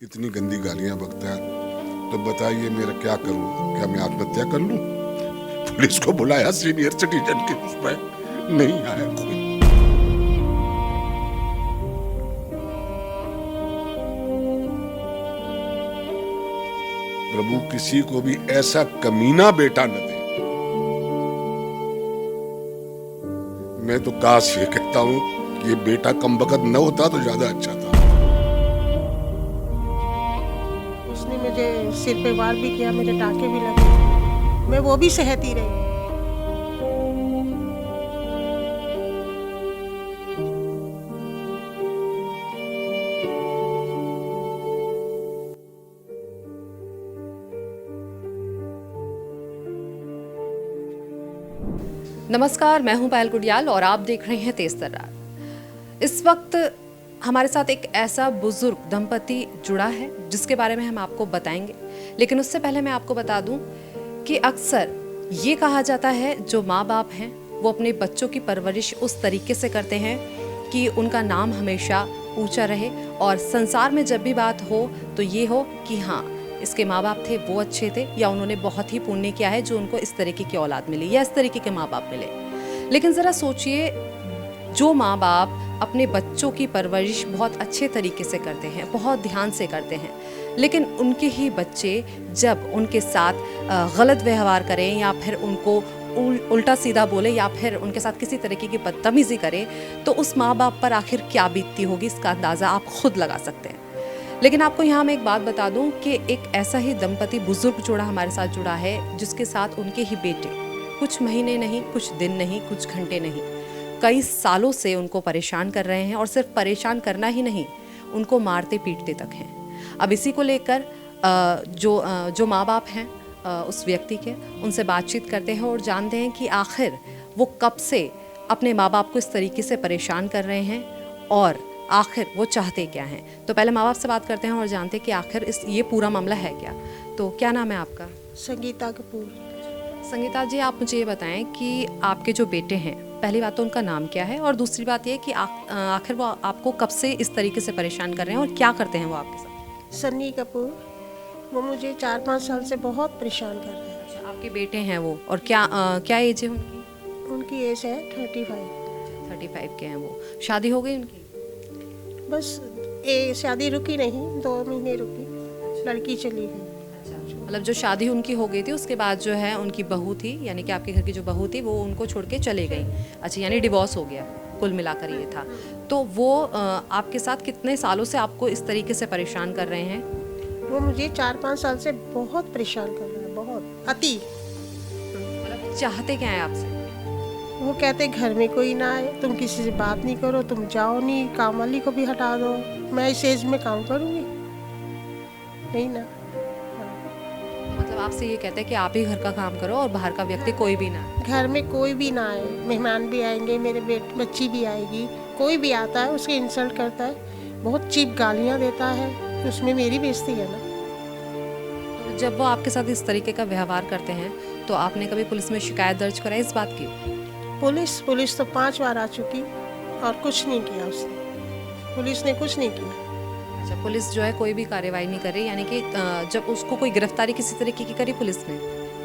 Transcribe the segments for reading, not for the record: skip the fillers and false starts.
इतनी गंदी गालियां बकता है तो बताइए मेरा क्या करूं? क्या मैं आत्महत्या कर लूं? पुलिस को बुलाया सीनियर सिटीजन के उसमें नहीं आया कोई। प्रभु किसी को भी ऐसा कमीना बेटा न दे। मैं तो काश ये कहता हूं कि ये बेटा कमबख्त न होता तो ज्यादा अच्छा था। उसने मुझे सिर पे वार भी किया, मेरे टाके भी लगे, मैं वो भी सहती रही। नमस्कार, मैं हूं पायल गुडियाल और आप देख रहे हैं तेज तर्रार। इस वक्त हमारे साथ एक ऐसा बुजुर्ग दंपति जुड़ा है जिसके बारे में हम आपको बताएंगे, लेकिन उससे पहले मैं आपको बता दूं कि अक्सर ये कहा जाता है जो माँ बाप हैं वो अपने बच्चों की परवरिश उस तरीके से करते हैं कि उनका नाम हमेशा ऊंचा रहे और संसार में जब भी बात हो तो ये हो कि हाँ, इसके माँ बाप थे वो अच्छे थे या उन्होंने बहुत ही पुण्य किया है जो उनको इस तरीके की औलाद मिली या इस तरीके के माँ बाप मिले। लेकिन ज़रा सोचिए, जो माँ बाप अपने बच्चों की परवरिश बहुत अच्छे तरीके से करते हैं, बहुत ध्यान से करते हैं, लेकिन उनके ही बच्चे जब उनके साथ गलत व्यवहार करें या फिर उनको उल्टा सीधा बोले या फिर उनके साथ किसी तरीके की बदतमीजी करे तो उस माँ बाप पर आखिर क्या बीतती होगी, इसका अंदाज़ा आप खुद लगा सकते हैं। लेकिन आपको यहाँ मैं एक बात बता दूं कि एक ऐसा ही दंपति बुजुर्ग जोड़ा हमारे साथ जुड़ा है जिसके साथ उनके ही बेटे कुछ महीने नहीं, कुछ दिन नहीं, कुछ घंटे नहीं, कई सालों से उनको परेशान कर रहे हैं और सिर्फ परेशान करना ही नहीं, उनको मारते पीटते तक हैं। अब इसी को लेकर जो माँ बाप हैं उस व्यक्ति के, उनसे बातचीत करते हैं और जानते हैं कि आखिर वो कब से अपने माँ बाप को इस तरीके से परेशान कर रहे हैं और आखिर वो चाहते क्या हैं। तो पहले माँ बाप से बात करते हैं और जानते हैं कि आखिर ये पूरा मामला है क्या। तो क्या नाम है आपका? संगीता कपूर। संगीता जी, आप मुझे ये बताएं कि आपके जो बेटे हैं, पहली बात तो उनका नाम क्या है और दूसरी बात ये कि आखिर वो आपको कब से इस तरीके से परेशान कर रहे हैं और क्या करते हैं वो आपके साथ? सन्नी कपूर, वो मुझे 4-5 साल से बहुत परेशान कर रहे हैं। अच्छा, आपके बेटे हैं वो, और क्या एज है उनकी? उनकी एज है 35। 35 के हैं वो। शादी हो गई उनकी? बस शादी रुकी नहीं, 2 महीने रुकी, लड़की चली गई। मतलब जो शादी उनकी हो गई थी उसके बाद जो है उनकी बहू थी, यानी कि आपके घर की जो बहू थी वो उनको छोड़ के चले गई। अच्छा, यानी डिवोर्स हो गया, कुल मिलाकर ये था। तो वो आपके साथ कितने सालों से आपको इस तरीके से परेशान कर रहे हैं? वो मुझे 4-5 साल से बहुत परेशान कर रहा है, बहुत अति। मतलब चाहते क्या है आपसे? वो कहते घर में कोई ना आए, तुम किसी से बात नहीं करो, तुम जाओ नहीं, काम वाली को भी हटा दो। मैं इस एज में काम करूँगी नहीं ना। मतलब आपसे ये कहते हैं कि आप ही घर का काम करो और बाहर का व्यक्ति कोई भी ना? घर में कोई भी ना आए, मेहमान भी आएंगे, मेरे बच्ची भी आएगी, कोई भी आता है उसके इंसल्ट करता है, बहुत चीप गालियाँ देता है, तो उसमें मेरी बेइज्जती है ना। तो जब वो आपके साथ इस तरीके का व्यवहार करते हैं तो आपने कभी पुलिस में शिकायत दर्ज कराई इस बात की? पुलिस तो 5 बार आ चुकी और कुछ नहीं किया उसने, पुलिस ने कुछ नहीं किया। अच्छा, पुलिस जो है कोई भी कार्रवाई नहीं कर रही, यानी कि जब उसको कोई गिरफ्तारी किसी तरीके की करी पुलिस ने?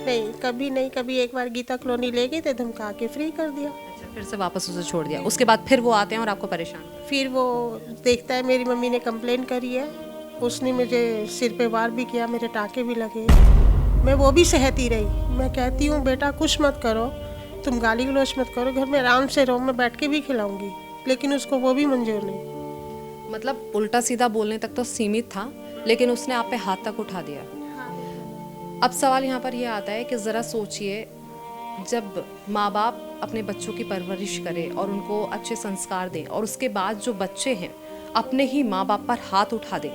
नहीं, कभी नहीं। कभी एक बार गीता कॉलोनी ले गए थे, धमका के फ्री कर दिया। अच्छा, फिर से वापस उसे छोड़ दिया, उसके बाद फिर वो आते हैं और आपको परेशान करते हैं? फिर वो देखता है मेरी मम्मी ने कंप्लेन करी है, उसने मुझे सिर पे वार भी किया, मेरे टाके भी लगे, मैं वो भी सहती रही। मैं कहती हूँ बेटा कुछ मत करो, तुम गाली गलौज मत करो, घर में आराम से रहो, मैं बैठ के भी खिलाऊंगी, लेकिन उसको वो भी मंजूर नहीं। मतलब उल्टा सीधा बोलने तक तो सीमित था, लेकिन उसने आप पे हाथ तक उठा दिया। अब सवाल यहाँ पर यह आता है कि ज़रा सोचिए, जब माँ बाप अपने बच्चों की परवरिश करें और उनको अच्छे संस्कार दें और उसके बाद जो बच्चे हैं अपने ही माँ बाप पर हाथ उठा दें,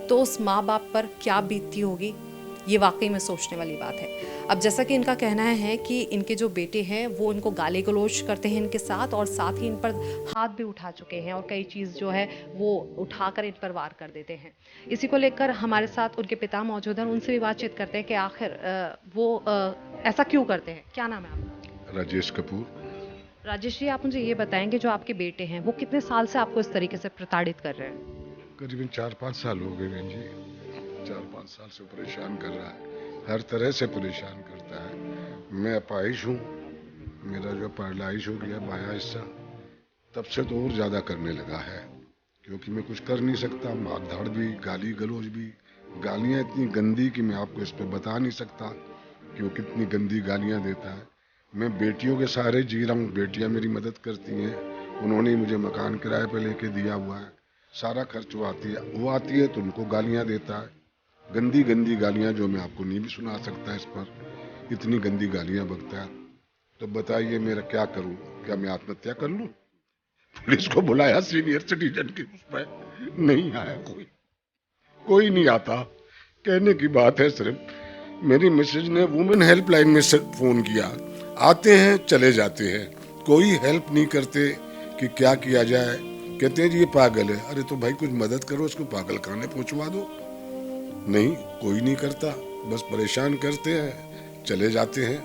तो उस माँ बाप पर क्या बीतती होगी, ये वाकई में सोचने वाली बात है। अब जैसा कि इनका कहना है कि इनके जो बेटे हैं वो इनको गाली गलौज करते हैं इनके साथ, और साथ ही इन पर हाथ भी उठा चुके हैं और कई चीज़ जो है वो उठाकर इन पर वार कर देते हैं। इसी को लेकर हमारे साथ उनके पिता मौजूद हैं, उनसे भी बातचीत करते हैं कि आखिर वो ऐसा क्यों करते हैं। क्या नाम है आपका? राजेश कपूर। राजेश जी, आप मुझे ये बताएंगे जो आपके बेटे हैं वो कितने साल से आपको इस तरीके से प्रताड़ित कर रहे हैं? करीबन 4-5 साल हो गए बहन जी। 4-5 साल से परेशान कर रहा है, हर तरह से परेशान करता है। मैं अपाहिज हूँ, मेरा जो पैरालाइज हो गया बायां हिस्सा, तब से तो और ज्यादा करने लगा है, क्योंकि मैं कुछ कर नहीं सकता। मार धाड़ भी, गाली गलौज भी, गालियां इतनी गंदी कि मैं आपको इस पे बता नहीं सकता कि वो कितनी गंदी गालियां देता है। मैं बेटियों के सहारे जी रहा हूँ, बेटियां मेरी मदद करती हैं, उन्होंने ही मुझे मकान किराए पे लेके दिया हुआ है, सारा खर्च वो आती है तो उनको गालियां देता है, गंदी गंदी गालियां जो मैं आपको नहीं भी सुना सकता इस पर, इतनी गंदी गालियां बकता है। तो बताइए मेरा क्या करूं? क्या मैं आत्महत्या कर लूं? पुलिस को बुलाया सीनियर सिटीजन के उसमें, नहीं आया कोई, कोई नहीं आता। कहने की बात है सिर्फ मेरी मिसेज ने वुमेन हेल्पलाइन में से फोन किया, आते हैं चले जाते हैं, कोई हेल्प नहीं करते कि क्या किया जाए। कहते हैं जी ये पागल है। अरे तो भाई कुछ मदद करो, इसको पागल खाने पहुंचवा दो। नहीं, कोई नहीं करता, बस परेशान करते हैं, चले जाते हैं।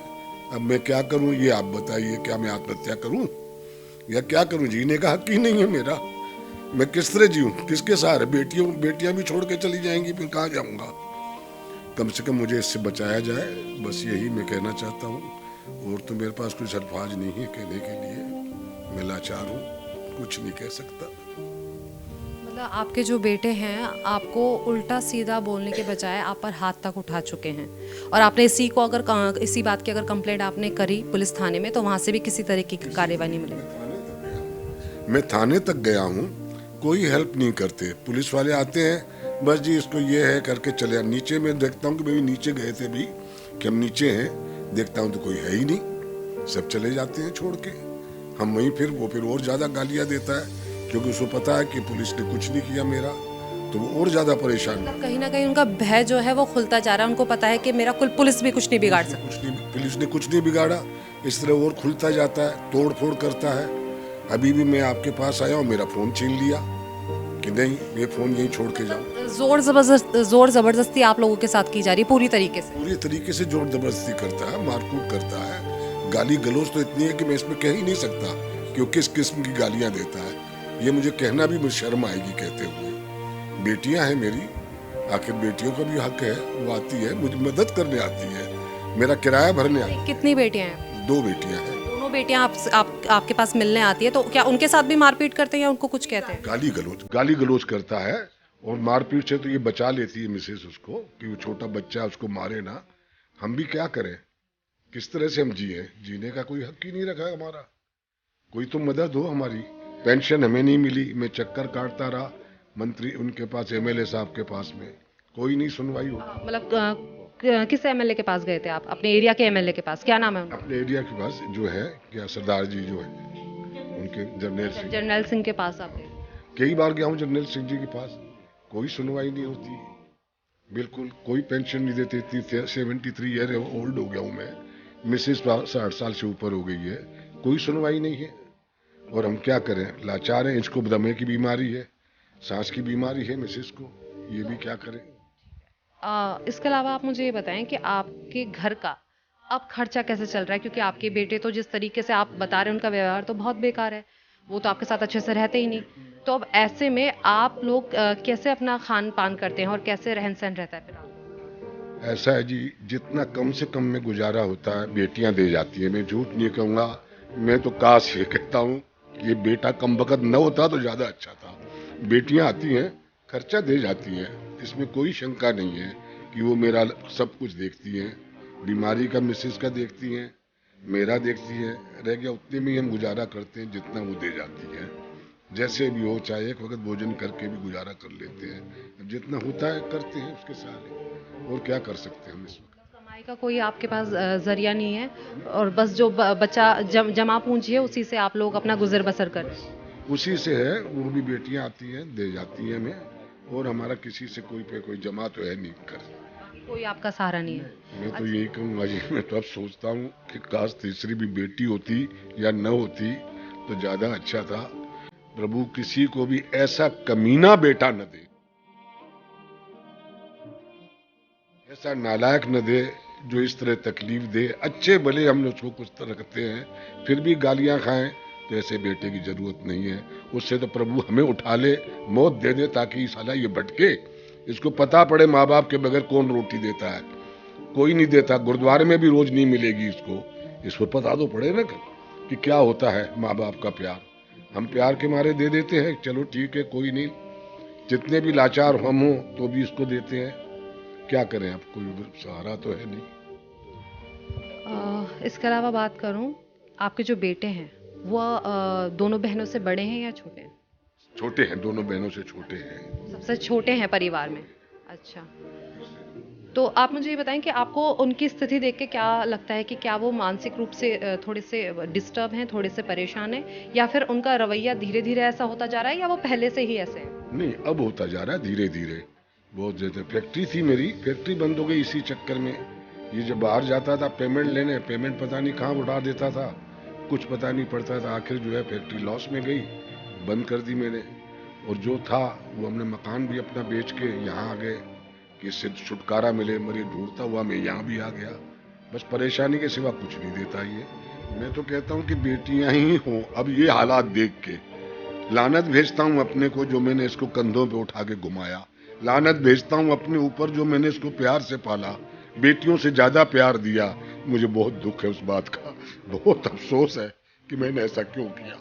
अब मैं क्या करूं ये आप बताइए, क्या मैं आत्महत्या करूं या क्या करूं? जीने का हक ही नहीं है मेरा, मैं किस तरह जीऊं, किसके सहारे? बेटियां भी छोड़ के चली जाएंगी, फिर कहाँ जाऊंगा? कम से कम मुझे इससे बचाया जाए, बस यही मैं कहना चाहता हूँ। और तो मेरे पास कुछ अल्फाज नहीं है कहने के लिए, मैं लाचार हूँ, कुछ नहीं कह सकता। मतलब आपके जो बेटे हैं आपको उल्टा सीधा बोलने के बजाय आप पर हाथ तक उठा चुके हैं, और आपने इसी बात की अगर कंप्लेंट आपने करी पुलिस थाने में तो वहाँ से भी किसी तरीके की कार्रवाई नहीं मिली। मैं थाने तक गया हूँ, कोई हेल्प नहीं करते। पुलिस वाले आते हैं, बस जी इसको ये है करके चले। नीचे मैं देखता हूँ कि भाई नीचे गए थे भी कि हम नीचे हैं, देखता हूँ तो कोई है ही नहीं, सब चले जाते हैं छोड़ के। हम वहीं वो फिर और ज्यादा गालियां देता है, क्योंकि उसको पता है कि पुलिस ने कुछ नहीं किया मेरा, तो वो और ज्यादा परेशान। मतलब कहीं ना कहीं उनका भय जो है वो खुलता जा रहा है, उनको पता है कि मेरा पुलिस भी कुछ नहीं बिगाड़ सकती। पुलिस ने कुछ नहीं बिगाड़ा, इस तरह और खुलता जाता है, तोड़ फोड़ करता है। अभी भी मैं आपके पास आया हूँ, मेरा फोन छीन लिया कि नहीं ये फोन यहीं छोड़ के जाओ। जोर जबरदस्ती आप लोगों के साथ की जा रही है पूरी तरीके से जोर जबरदस्ती करता है, मारकूट करता है। गाली गलौज तो इतनी है कि मैं इसमें कह ही नहीं सकता कि वो किस किस्म की गालियां देता है, ये मुझे कहना भी मुझे शर्म आएगी कहते हुए। बेटियां हैं मेरी, आखिर बेटियों का भी हक है, वो आती है मुझे मदद करने आती है, मेरा किराया भरने आती है। कितनी बेटियां हैं? 2 बेटियां हैं। दोनों बेटियां आपके पास मिलने आती है, तो क्या उनके साथ भी मारपीट करते हैं या उनको कुछ कहते हैं? गाली गलौज करता है, और मारपीट से तो ये बचा लेती है मिसेस उसको कि वो छोटा बच्चा उसको मारे ना। हम भी क्या करें, किस तरह से हम जिए? जीने का कोई हक ही नहीं रखा है हमारा, कोई तो मदद हो हमारी। पेंशन हमें नहीं मिली, मैं चक्कर काटता रहा मंत्री उनके पास, एमएलए साहब के पास में, कोई नहीं सुनवाई हो। मतलब किस एमएलए के पास गए थे आप? अपने एरिया के एमएलए के पास, क्या नाम है उनका? अपने एरिया के पास जो है, क्या सरदार जी जो है उनके, जर्नैल सिंह के पास आप गए? कई बार गया हूँ जर्नैल सिंह जी के पास, कोई सुनवाई नहीं होती, बिल्कुल कोई पेंशन नहीं देते। 73 ईयर ओल्ड हो गया हूँ मैं, मिसेस 60 साल से ऊपर हो गई है, कोई सुनवाई नहीं है। और हम क्या करें, लाचार हैं। इसको दमे की बीमारी है, सांस की बीमारी है मिसेस को, ये भी क्या करें। इसके अलावा आप मुझे ये बताएं कि आपके घर का अब खर्चा कैसे चल रहा है, क्योंकि आपके बेटे तो जिस तरीके से आप बता रहे हैं उनका व्यवहार तो बहुत बेकार है, वो तो आपके साथ अच्छे से रहते ही नहीं। तो अब ऐसे में आप लोग कैसे अपना खान पान करते हैं और कैसे रहन सहन रहता है फिर आप? ऐसा है जी, जितना कम से कम में गुजारा होता है बेटियां दे जाती हैं। मैं झूठ नहीं कहूँगा, मैं तो काश ये कहता हूँ कि ये बेटा कम वक्त न होता तो ज्यादा अच्छा था। बेटियां आती हैं, खर्चा दे जाती हैं, इसमें कोई शंका नहीं है कि वो मेरा सब कुछ देखती हैं, बीमारी का मिसेस का देखती हैं, मेरा देखती है, रह गया उतने में ही हम गुजारा करते हैं जितना वो दे जाती है। जैसे भी हो, चाहे एक वक्त भोजन करके भी गुजारा कर लेते हैं, जितना होता है करते हैं उसके सारे, और क्या कर सकते हैं हम इस वक्त। कमाई का कोई आपके पास जरिया नहीं है, और बस जो बच्चा जमा पूंजी है उसी से आप लोग अपना गुजर बसर कर? उसी से है, वो भी बेटियां आती हैं दे जाती हैं हमें, और हमारा किसी से कोई जमा तो है नहीं कर, कोई आपका सहारा नहीं है। मैं तो यही कहूँगा जी, मैं तो अब सोचता हूँ कि काश तीसरी भी बेटी होती या न होती तो ज्यादा अच्छा था। प्रभु किसी को भी ऐसा कमीना बेटा न दे, ऐसा नालायक न दे जो इस तरह तकलीफ दे। अच्छे भले हम उसको कुछ रखते हैं, फिर भी गालियां खाएं तो ऐसे बेटे की जरूरत नहीं है। उससे तो प्रभु हमें उठा ले, मौत दे दे, ताकि साला ये भटके, इसको पता पड़े माँ बाप के बगैर कौन रोटी देता है। कोई नहीं देता, गुरुद्वारे में भी रोज नहीं मिलेगी इसको पता तो पड़े ना कि क्या होता है माँ बाप का प्यार। हम प्यार के मारे दे देते हैं, चलो ठीक है कोई नहीं, जितने भी लाचार हम हो तो भी इसको देते हैं, क्या करें, अब कोई सहारा तो है नहीं। इसके अलावा बात करूं, आपके जो बेटे हैं वो दोनों बहनों से बड़े हैं या छोटे हैं? छोटे हैं, दोनों बहनों से छोटे हैं। सबसे छोटे हैं परिवार में। अच्छा, तो आप मुझे ये बताएं कि आपको उनकी स्थिति देख के क्या लगता है कि क्या वो मानसिक रूप से थोड़े से डिस्टर्ब हैं, थोड़े से परेशान हैं, या फिर उनका रवैया धीरे धीरे ऐसा होता जा रहा है, या वो पहले से ही ऐसे हैं? नहीं, अब होता जा रहा है धीरे धीरे। बहुत ज्यादा फैक्ट्री थी मेरी, फैक्ट्री बंद हो गई इसी चक्कर में। ये जब बाहर जाता था पेमेंट लेने, पेमेंट पता नहीं कहाँ उठा देता था, कुछ पता नहीं पड़ता था। आखिर जो है फैक्ट्री लॉस में गई, बंद कर दी मैंने। और जो था वो हमने मकान भी अपना बेच के यहाँ आ गए कि इससे छुटकारा मिले। मरी ढूंढता हुआ मैं यहाँ भी आ गया। बस परेशानी के सिवा कुछ नहीं देता ये। मैं तो कहता हूँ कि बेटियां ही हों। अब ये हालात देख के लानत भेजता हूँ अपने को, जो मैंने इसको कंधों पे उठा के घुमाया। लानत भेजता हूँ अपने ऊपर, जो मैंने इसको प्यार से पाला, बेटियों से ज्यादा प्यार दिया। मुझे बहुत दुख है उस बात का, बहुत अफसोस है कि मैंने ऐसा क्यों किया।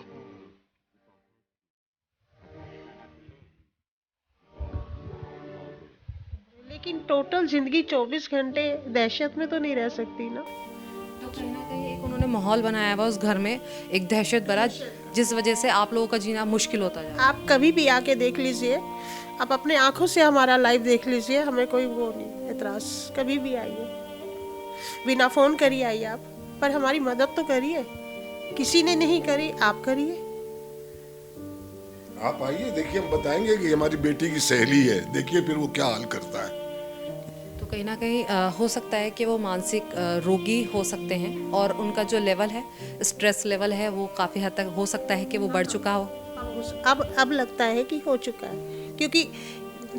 लेकिन टोटल जिंदगी 24 घंटे दहशत में तो नहीं रह सकती ना। तो कहीं ना कहीं एक उन्होंने माहौल बनाया हुआ उस घर में, एक दहशत भरा, जिस वजह से आप लोगों का जीना मुश्किल होता जा रहा है। आप कभी भी आके देख लीजिए, आप अपने आंखों से हमारा लाइव देख लीजिए, हमें कोई वो नहीं एतराज। कभी भी आइए, बिना फोन करिए आइए आप, पर हमारी मदद तो करिए। किसी ने नहीं करी, आप करिए। आप आइए, देखिए हम बताएंगे कि हमारी बेटी की सहेली है, देखिए फिर वो क्या हाल करता है। तो कहीं ना कहीं हो सकता है कि वो मानसिक रोगी हो सकते हैं, और उनका जो लेवल है, स्ट्रेस लेवल है, वो काफ़ी हद तक हो सकता है कि वो बढ़ चुका हो। अब लगता है कि हो चुका है, क्योंकि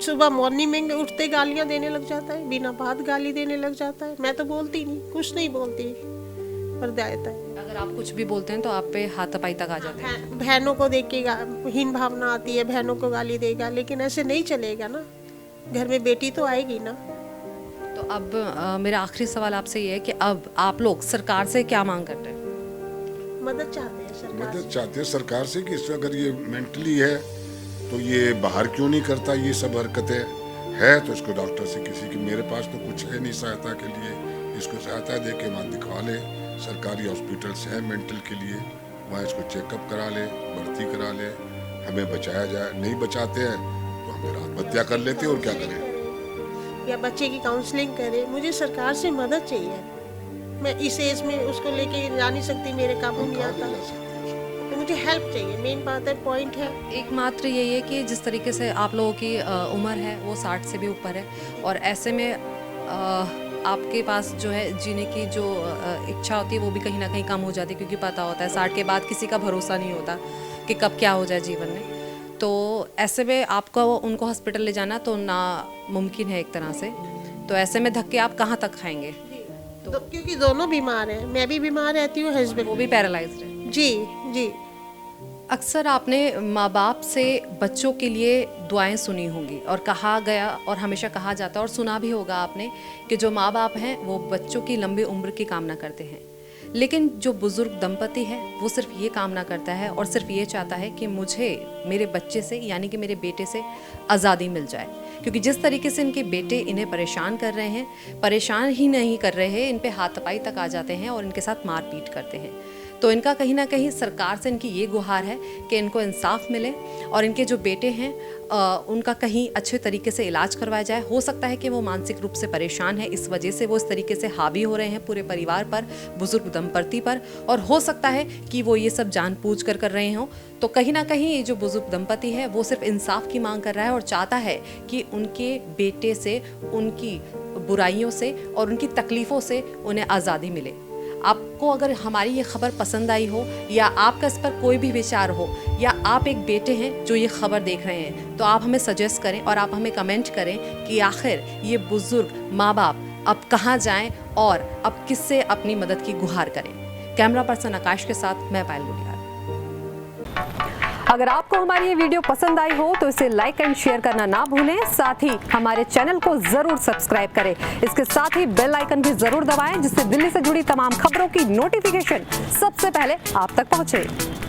सुबह मॉर्निंग में उठते गालियां देने लग जाता है, बिना बात गाली देने लग जाता है। मैं तो बोलती नहीं, कुछ नहीं बोलती, पर देता है। अगर आप कुछ भी बोलते हैं तो आप पे हाथापाई तक आ जाते हैं। बहनों को देख के हीन भावना आती है, बहनों को गाली देगा, लेकिन ऐसे नहीं चलेगा ना। घर में बेटी तो आएगी ना। तो अब मेरा आखिरी सवाल आपसे ये है कि अब आप लोग सरकार से क्या मांग करते हैं? मदद चाहते हैं सरकार मदद चाहते हैं सरकार से कि इसमें अगर ये मेंटली है तो ये बाहर क्यों नहीं करता ये सब हरकतें है, तो इसको डॉक्टर से किसी की, मेरे पास तो कुछ है नहीं सहायता के लिए, इसको सहायता दे के वहाँ दिखवा ले। सरकारी हॉस्पिटल्स हैं मेंटल के लिए, वहाँ इसको चेकअप करा ले, भर्ती करा ले, हमें बचाया जाए। नहीं बचाते हैं तो हमें आत्महत्या कर लेते हैं, और क्या करें। या बच्चे की काउंसलिंग करे। मुझे सरकार से मदद चाहिए। मैं इस एज में उसको लेके जा नहीं सकती, मेरे काबू नहीं आता, तो मुझे हेल्प चाहिए। मेन बात है, पॉइंट है। एकमात्र यही है कि जिस तरीके से आप लोगों की उम्र है वो 60 से भी ऊपर है, और ऐसे में आपके पास जो है जीने की जो इच्छा होती है वो भी कहीं ना कहीं कम हो जाती है, क्योंकि पता होता है 60 के बाद किसी का भरोसा नहीं होता कि कब क्या हो जाए जीवन में। तो ऐसे में आपको उनको हॉस्पिटल ले जाना तो नामुमकिन है एक तरह से। तो ऐसे में धक्के आप कहाँ तक खाएंगे? तो क्योंकि दोनों बीमार हैं, मैं भी बीमार रहती हूँ, हस्बैंड वो भी पैरालाइज्ड है। जी जी। अक्सर आपने माँ बाप से बच्चों के लिए दुआएं सुनी होंगी, और कहा गया और हमेशा कहा जाता है और सुना भी होगा आपने कि जो माँ बाप हैं वो बच्चों की लंबी उम्र की कामना करते हैं। लेकिन जो बुजुर्ग दंपति है वो सिर्फ ये कामना करता है और सिर्फ ये चाहता है कि मुझे मेरे बच्चे से, यानी कि मेरे बेटे से आज़ादी मिल जाए। क्योंकि जिस तरीके से इनके बेटे इन्हें परेशान कर रहे हैं, परेशान ही नहीं कर रहे हैं, इन पे हाथापाई तक आ जाते हैं और इनके साथ मारपीट करते हैं। तो इनका कहीं ना कहीं सरकार से इनकी ये गुहार है कि इनको इंसाफ मिले और इनके जो बेटे हैं उनका कहीं अच्छे तरीके से इलाज करवाया जाए। हो सकता है कि वो मानसिक रूप से परेशान है, इस वजह से वो इस तरीके से हावी हो रहे हैं पूरे परिवार पर, बुजुर्ग दंपति पर, और हो सकता है कि वो ये सब जानबूझ कर रहे हों। तो कहीं ना कहीं ये जो बुजुर्ग दंपति है वो सिर्फ इंसाफ की मांग कर रहा है और चाहता है कि उनके बेटे से, उनकी बुराइयों से और उनकी तकलीफ़ों से उन्हें आज़ादी मिले। आपको अगर हमारी ये खबर पसंद आई हो, या आपका इस पर कोई भी विचार हो, या आप एक बेटे हैं जो ये खबर देख रहे हैं, तो आप हमें सजेस्ट करें और आप हमें कमेंट करें कि आखिर ये बुजुर्ग माँ बाप अब कहाँ जाएं और अब किससे अपनी मदद की गुहार करें। कैमरा पर्सन आकाश के साथ मैं पायल गुडियाल। अगर आपको हमारी ये वीडियो पसंद आई हो तो इसे लाइक एंड शेयर करना ना भूलें। साथ ही हमारे चैनल को जरूर सब्सक्राइब करें। इसके साथ ही बेल आइकन भी जरूर दबाएं, जिससे दिल्ली से जुड़ी तमाम खबरों की नोटिफिकेशन सबसे पहले आप तक पहुंचे।